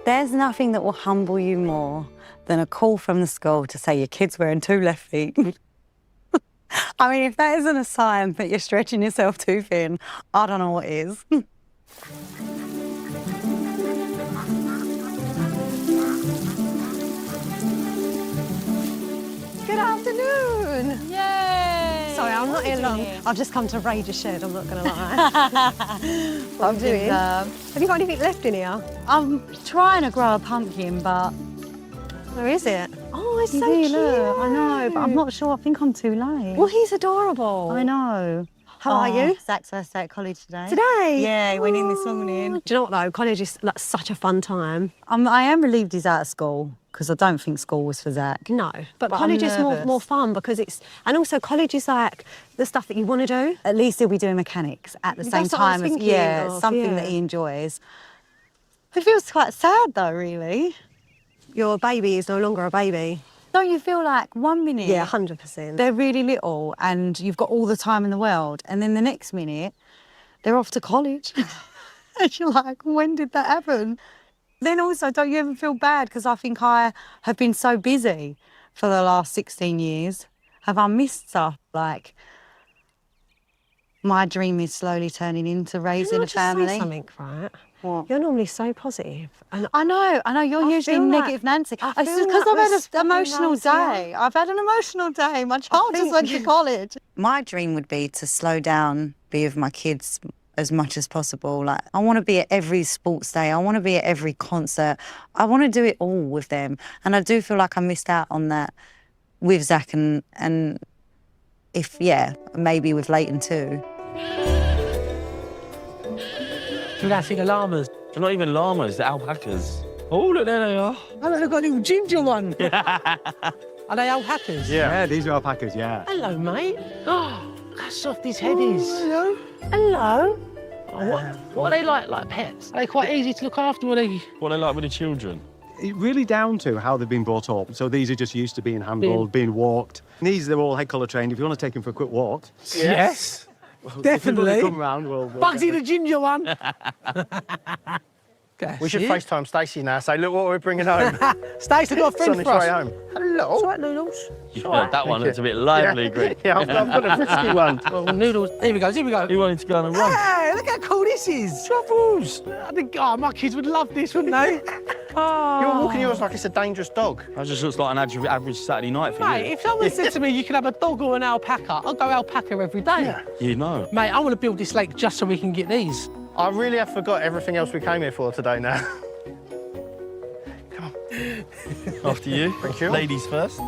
There's nothing that will humble you more than a call from the school to say your kid's wearing two left feet. I mean, if that isn't a sign that you're stretching yourself too thin, I don't know what is. Good afternoon. Yay! Sorry, I'm not here long. I've just come to raid your shed, I'm not going to lie. What I'm doing. Have you got anything left in here? I'm trying to grow a pumpkin, but... Where is it? Oh, Oh, it's so Really, cute. look, I know, but I'm not sure. I think I'm too late. Well, he's adorable. I know. How are you? Zach's first day at college today. Today? Yeah, he went in this morning. Do you know what though? College is like such a fun time. I am relieved he's out of school because I don't think school was for Zach. No, but I'm college is nervous. more fun because and also college is like the stuff that you want to do. At least he'll be doing mechanics at the same That's what I time was as thinking of, something that he enjoys. It feels quite sad though, really. Your baby is no longer a baby. Don't you feel like 1 minute? Yeah, 100%. They're really little and you've got all the time in the world, and then the next minute they're off to college. And you're like, when did that happen? Then also, don't you ever feel bad? Because I think I have been so busy for the last 16 years. Have I missed stuff? Like, my dream is slowly turning into raising a family. Say something, right? What? You're normally so positive. And I know. You're usually feel like- negative Nancy. I It's feel just because like I've this had an emotional fucking day. I've had an emotional day. My child just went to college. My dream would be to slow down, be with my kids as much as possible. Like, I want to be at every sports day. I want to be at every concert. I want to do it all with them. And I do feel like I missed out on that with Zach and maybe with Leighton too. Do you see the llamas? They're not even llamas, they're alpacas. Oh, look, there they are. Oh, look, they've got a little ginger one. Are they alpacas? Yeah, these are alpacas, yeah. Hello, mate. Oh, how soft his head is. Hello. Hello. Oh, what are they like pets? Are they quite easy to look after? What are they like with the children? It really down to how they've been brought up. So these are just used to being handled, being walked. And these, they're all head collar trained. If you want to take them for a quick walk. Yes. Well, Definitely. If you want to come round, we'll Bugsy the ginger one. We should FaceTime Stacey now. Say, look what we're bringing home. Stacey got a friend It's for on us. its way home. Hello. It's all right, Noodles. Yeah, that one looks a bit lively, Greg. Yeah, I've got a frisky one. Well, Noodles. Here we go, here we go. He wanted to go on a run. Hey, look how cool this is. Truffles. I think, my kids would love this, wouldn't they? You're walking yours like it's a dangerous dog. That just looks like an average Saturday night for Mate, you. if someone said to me you can have a dog or an alpaca, I'll go alpaca every day. Yeah. You know. Mate, I want to build this lake just so we can get these. I really have forgot everything else we came here for today now. After you. Thank you. Ladies first.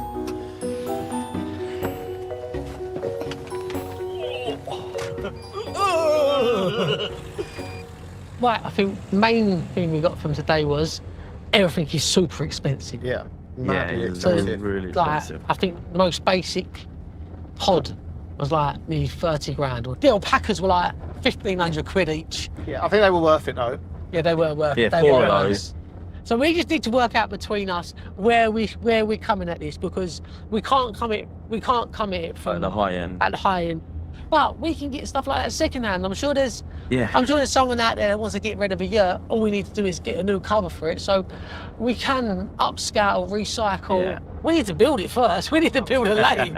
Right, I think the main thing we got from today was everything is super expensive. Yeah. Yeah, it's So, really like, expensive. I think the most basic pod was like nearly 30 grand. Or the alpacas were like 1,500 quid each. Yeah, I think they were worth it though. Yeah, they were worth it. Yeah, They four were of worth those. it. So we just need to work out between us where we're coming at this, because we can't come at it from At the high end. At the high end. But we can get stuff like that second hand. I'm sure there's someone out there that wants to get rid of a yurt. All we need to do is get a new cover for it. So we can upscale, recycle. Yeah. We need to build it first. We need to build a lake.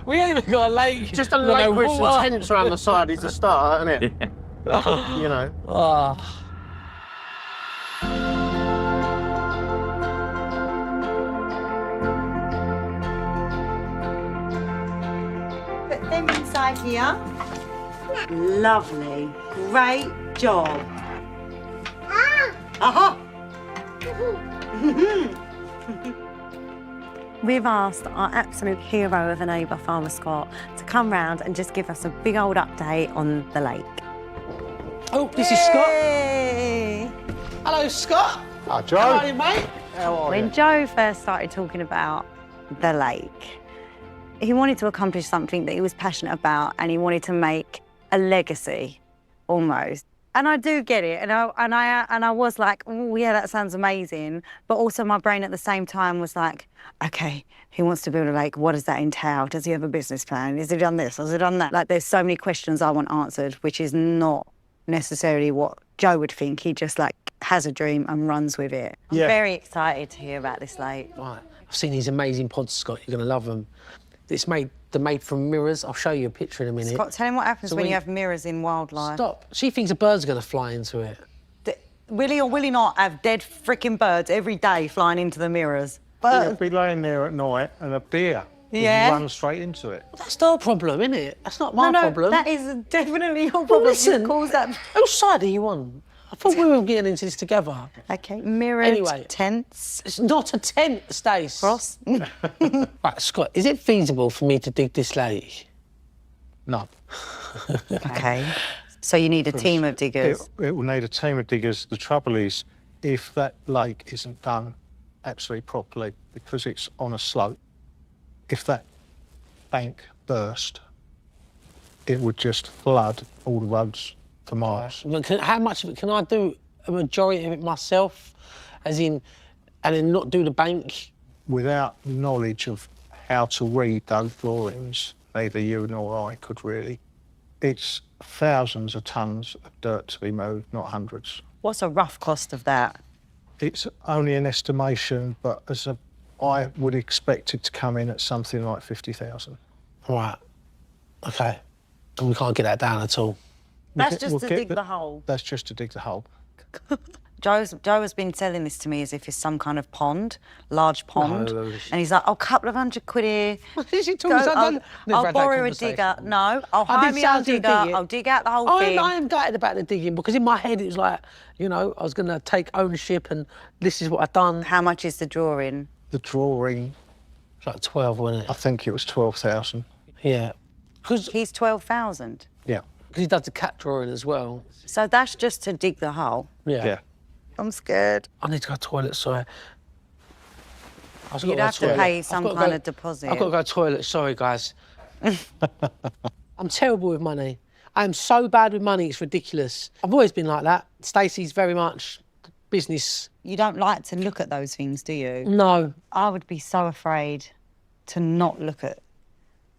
We ain't even got a lake. Just a lake with some tents around the side is a start, isn't it? Yeah. You know. Oh. Put them inside here. Lovely. Great job. Aha! We've asked our absolute hero of a neighbour, Farmer Scott, to come round and just give us a big old update on the lake. Oh, this is Scott. Hello, Scott. Hi, Joe. How are you, mate? How are When Joe first started talking about the lake, he wanted to accomplish something that he was passionate about, and he wanted to make a legacy, almost. And I do get it, and I was like, oh yeah, that sounds amazing. But also my brain at the same time was like, okay, he wants to build a lake. What does that entail? Does he have a business plan? Has he done this? Has he done that? Like, there's so many questions I want answered, which is not necessarily what Joe would think. He just like has a dream and runs with it. I'm very excited to hear about this lake. Right, I've seen these amazing pods, Scott. You're going to love them. They're made from mirrors. I'll show you a picture in a minute. Scott, tell him what happens when you have mirrors in wildlife. Stop. She thinks a bird's going to fly into it. Will he or will he not have dead freaking birds every day flying into the mirrors? You'll be laying there at night and a deer will run straight into it. Well, that's their problem, isn't it? That's not my No, problem. that is definitely your problem. Listen, You caused that. whose side are you on? I thought we were getting into this together. Okay, mirrored Anyway. tents. It's not a tent, Stace. Cross. Right, Scott, is it feasible for me to dig this lake? No. Okay. So you need a team of diggers. It will need a team of diggers. The trouble is, if that lake isn't done absolutely properly, because it's on a slope, if that bank burst, it would just flood all the roads for miles. How much of it can I do? A majority of it myself, as in, and then not do the bank? Without knowledge of how to read those drawings, neither you nor I could really. It's thousands of tons of dirt to be moved, not hundreds. What's a rough cost of that? It's only an estimation, but I would expect it to come in at something like 50,000. Right. Okay. And we can't get that down at all. That's just to dig the hole. That's just to dig the hole. Joe has been selling this to me as if it's some kind of pond, large pond. No, and he's like, oh, a couple of $100 here. Is he talking about? I'll borrow a digger. No, I'll hire me a digger. I'll dig out the whole thing. I am gutted about the digging because in my head it was like, you know, I was going to take ownership and this is what I've done. How much is the drawing? The drawing... It's like 12, wasn't it? I think it was 12,000. Yeah. Because he's 12,000. Yeah. Because he does the cat drawing as well. So that's just to dig the hole? Yeah. I'm scared. I need to go to the toilet, sorry. You'd have to pay some kind of deposit. I've got to go to the toilet, sorry, guys. I'm terrible with money. I am so bad with money, it's ridiculous. I've always been like that. Stacey's very much business. You don't like to look at those things, do you? No. I would be so afraid to not look at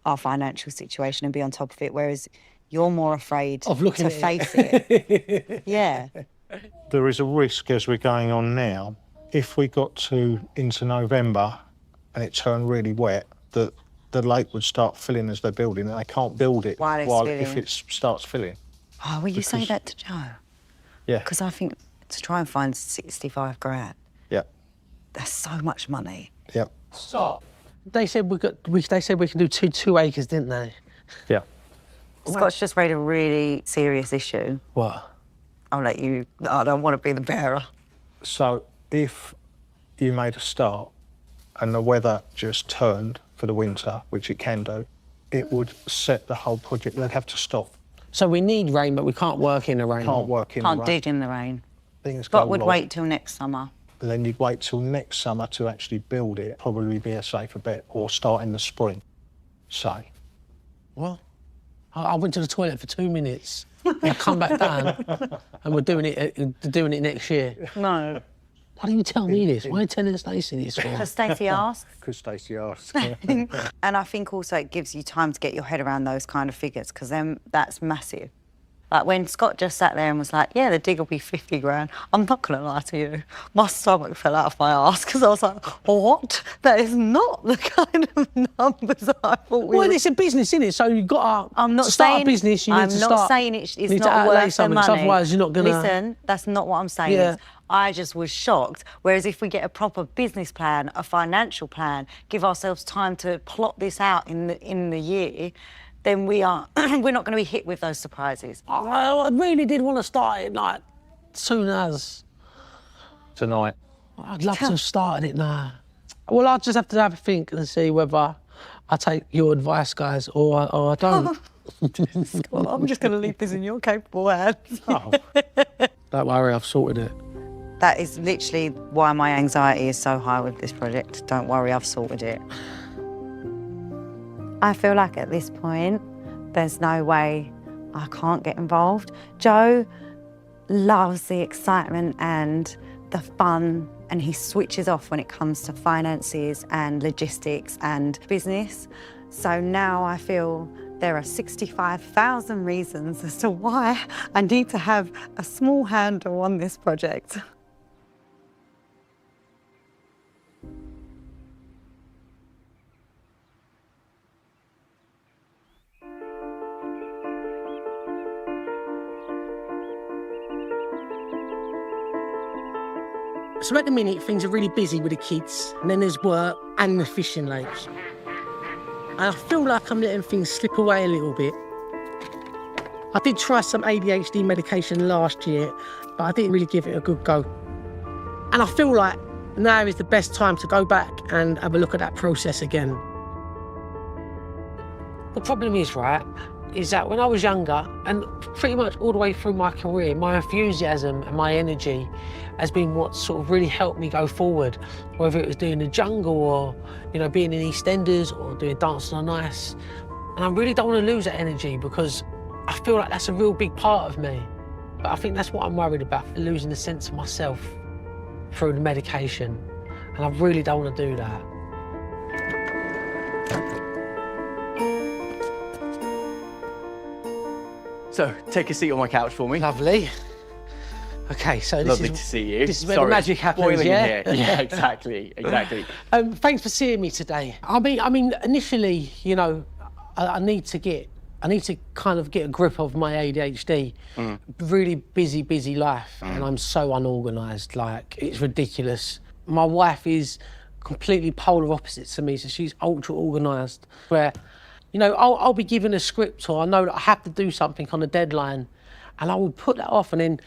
our financial situation and be on top of it, whereas you're more afraid of looking to at face it. Yeah. There is a risk as we're going on now, if we got into November and it turned really wet, that the lake would start filling as they're building, and they can't build it if it starts filling. Oh, will you say that to Joe? Yeah. Because I think to try and find 65 grand, Yeah. that's so much money. Yeah. Stop. They said they said we can do two acres, didn't they? Yeah. Scott's just raised a really serious issue. What? I'll let you... I don't want to be the bearer. So if you made a start and the weather just turned for the winter, which it can do, it would set the whole project. They'd have to stop. So we need rain, but we can't work in the rain. Can't work in the rain. Can't dig in the rain. Things go Scott would wrong. wait till next summer. But then you'd wait till next summer to actually build it. Probably be a safer bet, or start in the spring, say. What? I went to the toilet for 2 minutes. I come back down, and we're doing it next year. No. Why don't you tell me this? Why are you telling Stacey this for? Because Stacey asked. Because Stacey asked. And I think also it gives you time to get your head around those kind of figures, because then that's massive. Like when Scott just sat there and was like, yeah, the dig will be 50 grand. I'm not going to lie to you. My stomach fell out of my arse because I was like, what? That is not the kind of numbers I thought we Well, it's a business, isn't it? So you've got to start a business, you need to start... I'm not saying it's need to not outlay worth the something, 'cause money. otherwise you're not going to... Listen, that's not what I'm saying. Yeah. I just was shocked. Whereas if we get a proper business plan, a financial plan, give ourselves time to plot this out in the year, then we're not going to be hit with those surprises. I really did want to start it, like, soon as. Tonight. I'd love to have started it now. Well, I'll just have to have a think and see whether I take your advice, guys, or I don't. Scott, I'm just going to leave this in your capable hands. Oh. Don't worry, I've sorted it. That is literally why my anxiety is so high with this project. Don't worry, I've sorted it. I feel like at this point, there's no way I can't get involved. Joe loves the excitement and the fun, and he switches off when it comes to finances and logistics and business. So now I feel there are 65,000 reasons as to why I need to have a small handle on this project. So at the minute, things are really busy with the kids, and then there's work and the fishing lakes. And I feel like I'm letting things slip away a little bit. I did try some ADHD medication last year, but I didn't really give it a good go. And I feel like now is the best time to go back and have a look at that process again. The problem is, right, is that when I was younger, and pretty much all the way through my career, my enthusiasm and my energy has been what sort of really helped me go forward, whether it was doing the jungle or, you know, being in EastEnders or doing Dancing on Ice. And I really don't want to lose that energy because I feel like that's a real big part of me. But I think that's what I'm worried about, losing the sense of myself through the medication. And I really don't want to do that. So, take a seat on my couch for me. Lovely. Okay, so this Lovely is, to see you. This is where Sorry, the magic happens, boiling in yeah? here. Yeah, exactly, exactly. Thanks for seeing me today. I mean, initially, you know, I need to kind of get a grip of my ADHD. Really busy life, and I'm so unorganised. Like, it's ridiculous. My wife is completely polar opposite to me, so she's ultra organised. Where, you know, I'll be given a script, or I know that I have to do something on a deadline, and I will put that off, and then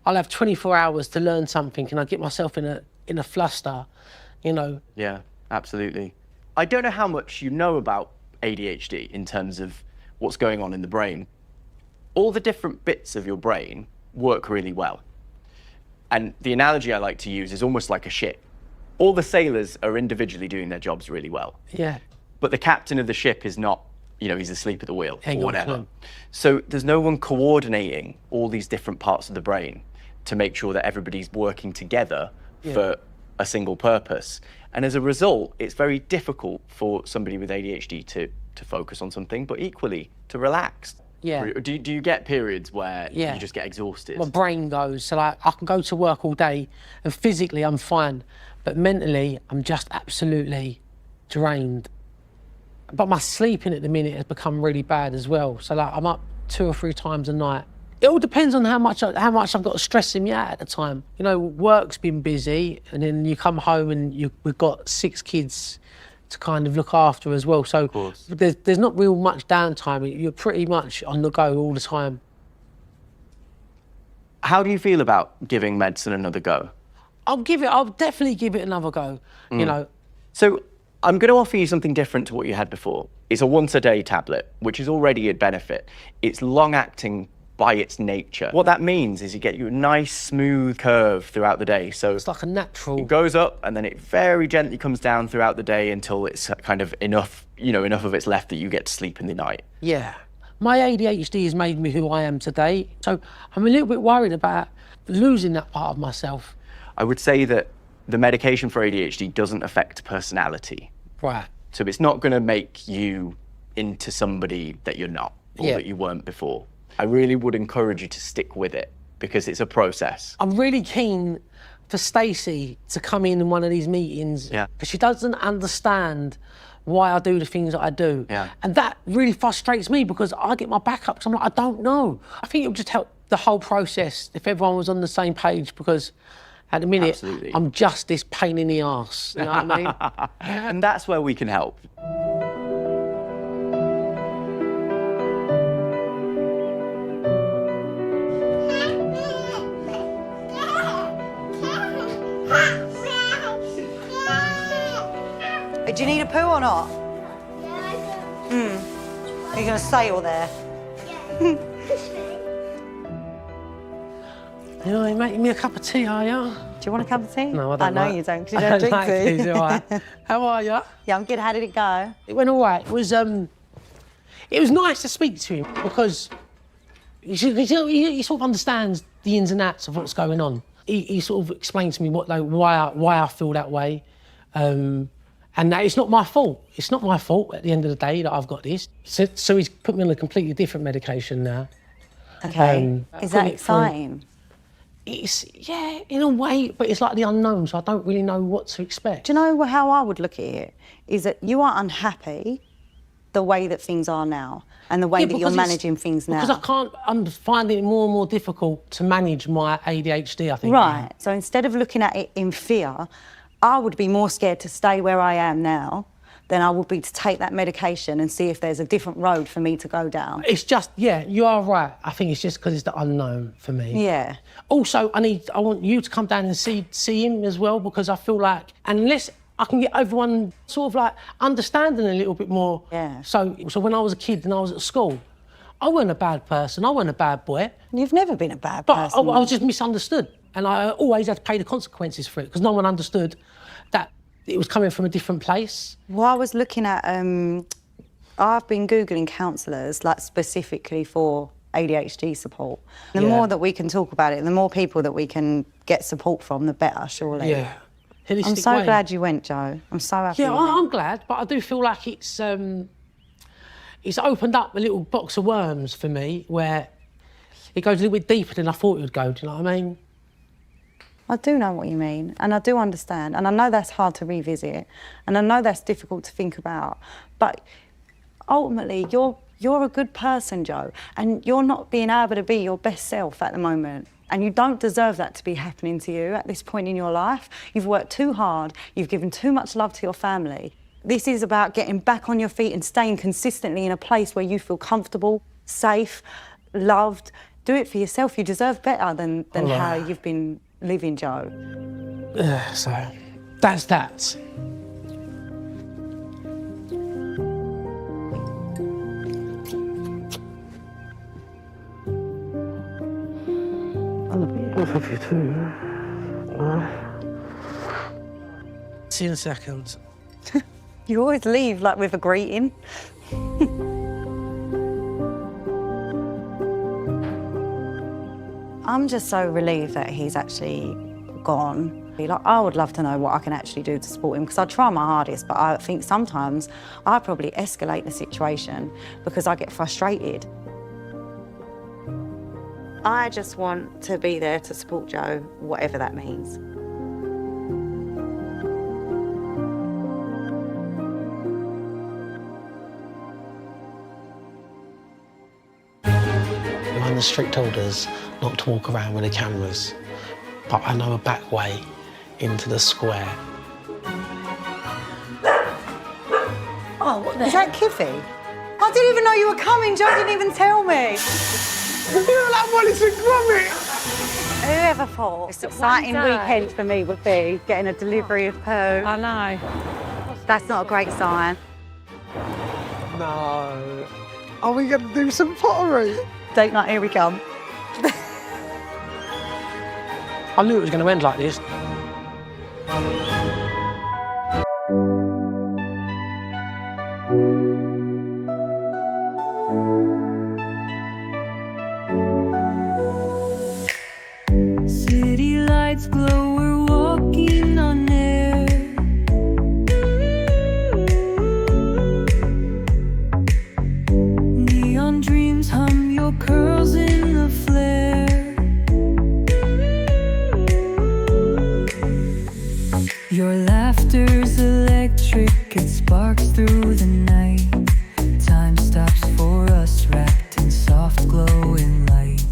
I'll have 24 hours to learn something, and I get myself in a fluster, you know. Yeah, absolutely. I don't know how much you know about ADHD in terms of what's going on in the brain. All the different bits of your brain work really well. And the analogy I like to use is almost like a ship. All the sailors are individually doing their jobs really well. Yeah. But the captain of the ship is not, you know, he's asleep at the wheel Hang or on, whatever. hang on. So there's no one coordinating all these different parts of the brain to make sure that everybody's working together for a single purpose. And as a result, it's very difficult for somebody with ADHD to focus on something, but equally to relax. Yeah. Do you get periods where Yeah. you just get exhausted? My brain goes, so like I can go to work all day and physically I'm fine, but mentally I'm just absolutely drained. But my sleeping at the minute has become really bad as well. So like I'm up 2 or 3 times a night. It all depends on how much I've got stressing me out at the time. You know, work's been busy, and then you come home and we've got 6 kids to kind of look after as well. So there's not real much downtime. You're pretty much on the go all the time. How do you feel about giving medicine another go? I'll definitely give it another go, you know. So I'm going to offer you something different to what you had before. It's a once-a-day tablet, which is already a benefit. It's long-acting by its nature. What that means is you get a nice, smooth curve throughout the day. So it's like a natural... It goes up, and then it very gently comes down throughout the day until it's kind of enough, you know, enough of it's left that you get to sleep in the night. Yeah. My ADHD has made me who I am today. So I'm a little bit worried about losing that part of myself. I would say that the medication for ADHD doesn't affect personality. Right. So it's not going to make you into somebody that you're not, or that you weren't before. I really would encourage you to stick with it because it's a process. I'm really keen for Stacey to come in one of these meetings because she doesn't understand why I do the things that I do. And that really frustrates me because I get my back up. So I'm like, I don't know. I think it would just help the whole process if everyone was on the same page because at the minute, I'm just this pain in the arse. You know what I mean? And that's where we can help. Do you need a poo or not? Are you going to stay all there? You know, you're making me a cup of tea, are you? Do you want a cup of tea? No, I don't. I know you don't, because you don't drink like tea. It's all right. How are you? Yeah, I'm good. How did it go? It went all right. It was nice to speak to him because he sort of understands the ins and outs of what's going on. He sort of explained to me why I feel that way. And that it's not my fault. It's not my fault at the end of the day that I've got this. So he's put me on a completely different medication now. Okay. Is that exciting? It's, yeah, in a way, but it's like the unknown, so I don't really know what to expect. Do you know how I would look at it? Is that you are unhappy the way that things are now and the way that you're managing things now. Because I'm finding it more and more difficult to manage my ADHD, I think. Right. So instead of looking at it in fear, I would be more scared to stay where I am now than I would be to take that medication and see if there's a different road for me to go down. It's just, yeah, you are right. I think it's just because it's the unknown for me. Yeah. Also, I want you to come down and see him as well, because I feel like, unless I can get everyone sort of like understanding a little bit more. Yeah. So when I was a kid and I was at school, I wasn't a bad person, I wasn't a bad boy. You've never been a bad but person. I was just misunderstood, and I always had to pay the consequences for it, because no one understood that it was coming from a different place. Well, I was looking at, I've been Googling counsellors, like specifically for ADHD support. The more that we can talk about it, the more people that we can get support from, the better, surely. Yeah. I'm so glad you went, Joe. I'm so happy. Yeah, I'm glad, but I do feel like it's opened up a little box of worms for me, where it goes a little bit deeper than I thought it would go, do you know what I mean? I do know what you mean, and I do understand, and I know that's hard to revisit, and I know that's difficult to think about, but ultimately, you're a good person, Joe, and you're not being able to be your best self at the moment. And you don't deserve that to be happening to you at this point in your life. You've worked too hard, you've given too much love to your family. This is about getting back on your feet and staying consistently in a place where you feel comfortable, safe, loved. Do it for yourself. You deserve better than how you've been living, Joe. So, that's that. I love you too. See you in a second. You always leave like with a greeting. I'm just so relieved that he's actually gone. Like, I would love to know what I can actually do to support him, because I try my hardest, but I think sometimes I probably escalate the situation because I get frustrated. I just want to be there to support Joe, whatever that means. We're under strict orders not to walk around with the cameras, but I know a back way into the square. Oh, what the? Is that Kiffy? I didn't even know you were coming. Joe didn't even tell me. You know that one is a grommet. Whoever thought this exciting weekend for me would be getting a delivery of poo. I know. That's not a great sign. No. Are we going to do some pottery? Date night, here we come. I knew it was going to end like this. City lights glow, we're walking on air. Neon dreams hum, your curls in the flare. Your laughter's electric, it sparks through the night. Time stops for us, wrapped in soft glowing light.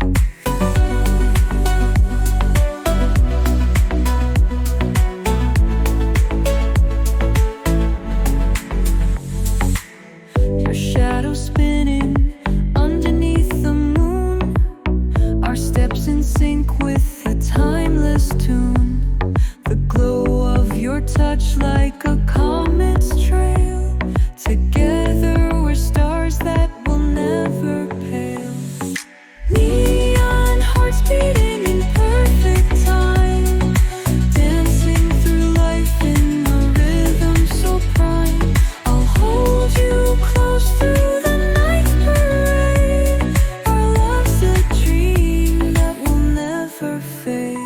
Your shadow spinning underneath the moon. Our steps in sync with a timeless tune. The glow of your touch like a comet's trail. Together we're stars that will never pale. Neon hearts beating in perfect time. Dancing through life in a rhythm so prime. I'll hold you close through the night parade. Our love's a dream that will never fade.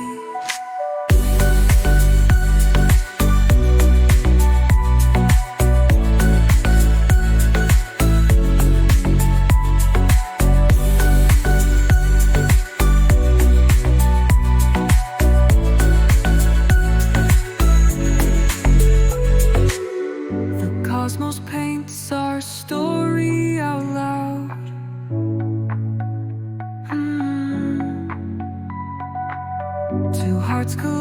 The cosmos paints our story out loud. Two hearts collide.